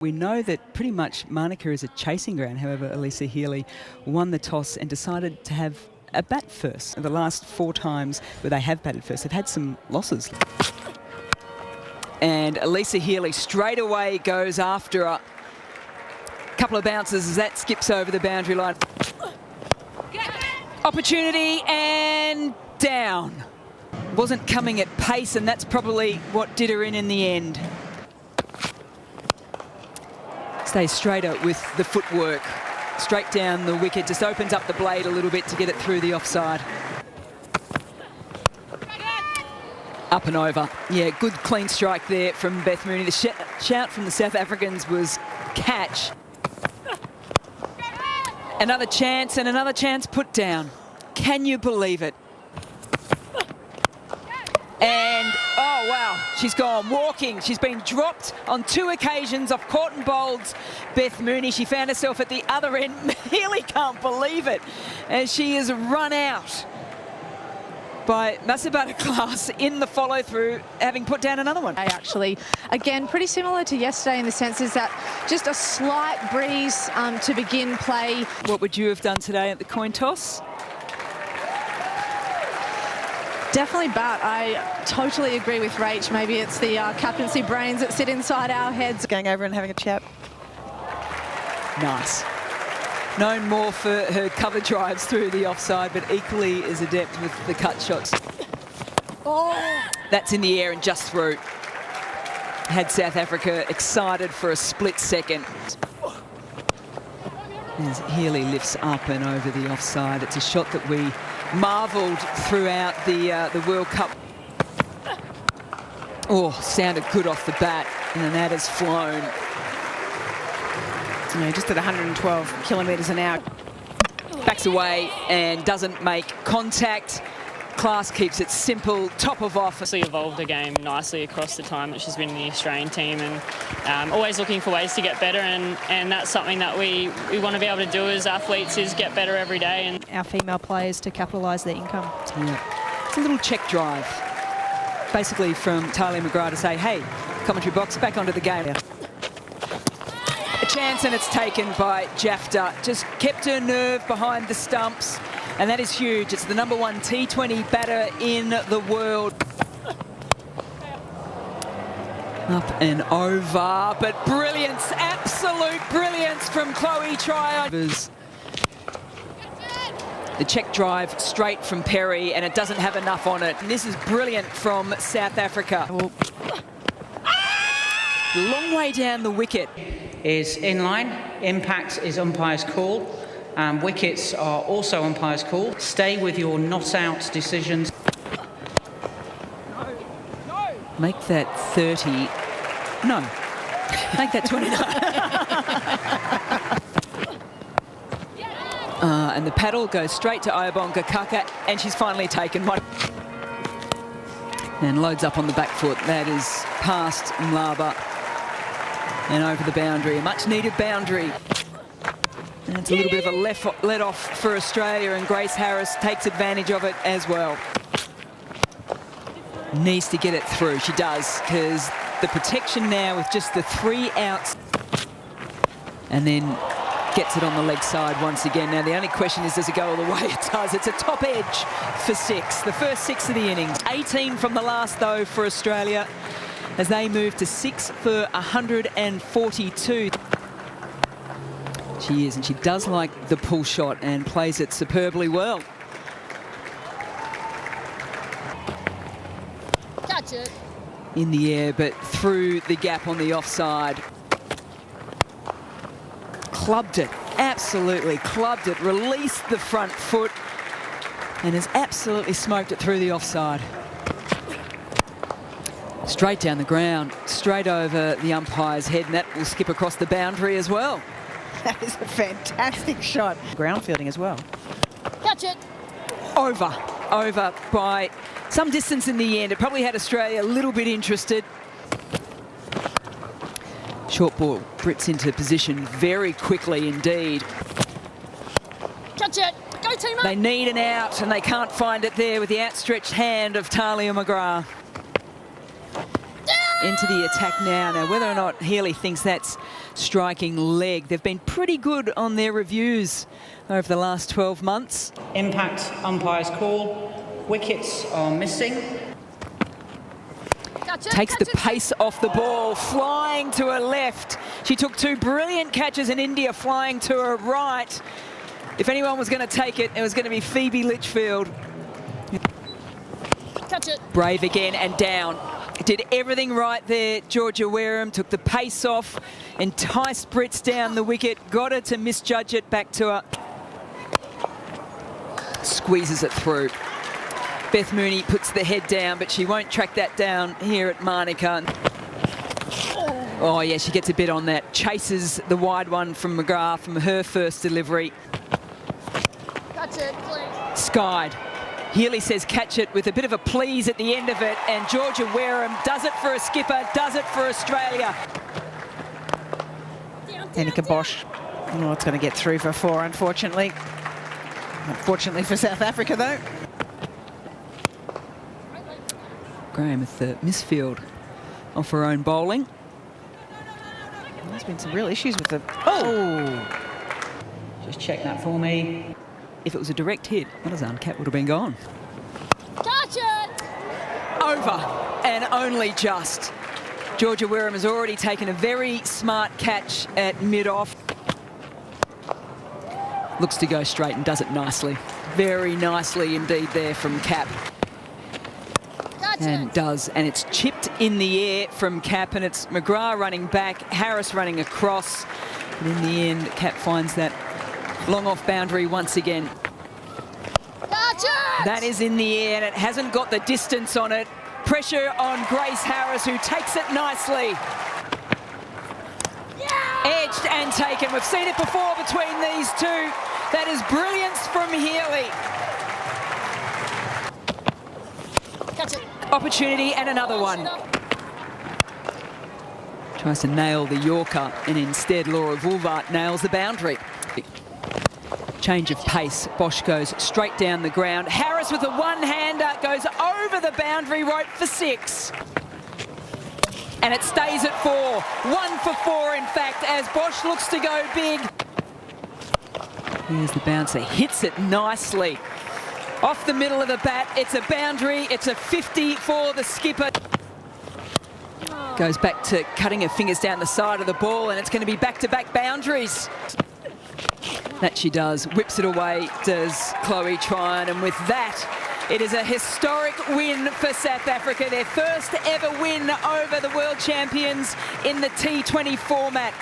We know that pretty much Manuka is a chasing ground. However, Elisa Healy won the toss and decided to have a bat first. The last 4 times where they have batted first, they've had some losses. And Elisa Healy straight away goes after a couple of bounces as that skips over the boundary line. Opportunity and down. Wasn't coming at pace, and that's probably what did her in the end. Stays straighter with the footwork. Straight down the wicket, just opens up the blade a little bit to get it through the offside. Up and over. Yeah, good clean strike there from Beth Mooney. The shout from the South Africans was catch. Another chance and another chance put down. Can you believe it? And, oh wow, she's gone walking. She's been dropped on 2 occasions off Cotton Bowled's Beth Mooney. She found herself at the other end. Healy can't believe it as she is run out by Masabata Class in the follow-through, having put down another one. Actually, again, pretty similar to yesterday in the sense is that just a slight breeze to begin play. What would you have done today at the coin toss? Definitely bat. I totally agree with Rach. Maybe it's the captaincy brains that sit inside our heads. Going over and having a chat. Nice. Known more for her cover drives through the offside, but equally as adept with the cut shots. Oh. That's in the air and just through. Had South Africa excited for a split second. As Healy lifts up and over the offside. It's a shot that we marvelled throughout the World Cup. Oh, sounded good off the bat, and that has flown. Yeah, just at 112 kilometres an hour. Backs away and doesn't make contact. Class keeps it simple, top of off. She evolved the game nicely across the time that she's been in the Australian team, and always looking for ways to get better, and that's something that we want to be able to do as athletes, is get better every day. And our female players to capitalise their income. Yeah. It's a little check drive, basically from Talia McGrath to say, hey, commentary box, back onto the game. A chance, and it's taken by Jafta. Just kept her nerve behind the stumps. And that is huge. It's the #1 T20 batter in the world. Up and over, but brilliance, absolute brilliance from Chloe Trier. The check drive straight from Perry, and it doesn't have enough on it. And this is brilliant from South Africa. Long way down the wicket. Is in line. Impact is umpire's call. Wickets are also umpire's call. Stay with your not out decisions. Make that 30. No. Make that 29. And the paddle goes straight to Ayabonga Kaka, and she's finally taken one. And loads up on the back foot. That is past Mlaba and over the boundary. A much needed boundary. And it's a little bit of a let off for Australia, and Grace Harris takes advantage of it as well. Needs to get it through. She does, because the protection now with just the 3 outs. And then gets it on the leg side once again. Now the only question is, does it go all the way? It does. It's a top edge for 6. The first 6 of the innings. 18 from the last though for Australia as they move to 6 for 142. She is, and she does like the pull shot and plays it superbly well. Catch it. In the air, but through the gap on the offside. Clubbed it, absolutely clubbed it, released the front foot, and has absolutely smoked it through the offside. Straight down the ground, straight over the umpire's head, and that will skip across the boundary as well. That is a fantastic shot. Ground fielding as well. Catch it. Over by some distance in the end. It probably had Australia a little bit interested. Short ball, Brits into position very quickly indeed. Catch it. Go team up. They need an out, and they can't find it there with the outstretched hand of Talia McGrath. Yeah! into the attack now. Now, whether or not Healy thinks that's striking leg, they've been pretty good on their reviews over the last 12 months. Impact, umpire's call. Wickets are missing. Takes the pace off the ball, flying to her left. She took two brilliant catches in India, flying to her right. If anyone was going to take it, it was going to be Phoebe Litchfield. Catch it. Brave again and down. Did everything right there. Georgia Wareham took the pace off, enticed Brits down the wicket, got her to misjudge it back to her. Squeezes it through. Beth Mooney puts the head down, but she won't track that down here at Manuka. Oh, yeah, she gets a bit on that. Chases the wide one from McGrath from her first delivery. Catch it, please. Skied. Healy says catch it with a bit of a please at the end of it, and Georgia Wareham does it for a skipper, does it for Australia. Manuka Bosch. Oh, it's going to get through for 4, unfortunately. Unfortunately for South Africa, though. Graham with the misfield off her own bowling. There's been some real issues with the... Oh! Just check that for me. If it was a direct hit, Malazan Cat would have been gone. Catch it. Over and only just. Georgia Wareham has already taken a very smart catch at mid-off. Looks to go straight and does it nicely. Very nicely indeed there from Cap. And does, and it's chipped in the air from Cap, and it's McGrath running back, Harris running across. But in the end, Cap finds that long off boundary once again. Catch it. That is in the air, and it hasn't got the distance on it. Pressure on Grace Harris, who takes it nicely. Yeah. Edged and taken. We've seen it before between these two. That is brilliance from Healy. Catch it. Opportunity and another one. Tries to nail the Yorker, and instead Laura Woolvart nails the boundary. Change of pace. Bosch goes straight down the ground. Harris with a one-hander goes over the boundary rope for 6. And it stays at 4. 1 for 4, in fact, as Bosch looks to go big. Here's the bouncer. Hits it nicely. Off the middle of the bat. It's a boundary. It's a 50 for the skipper. Goes back to cutting her fingers down the side of the ball, and it's going to be back-to-back boundaries. That she does. Whips it away, does Chloe Tryon, and with that, it is a historic win for South Africa. Their first ever win over the world champions in the T20 format.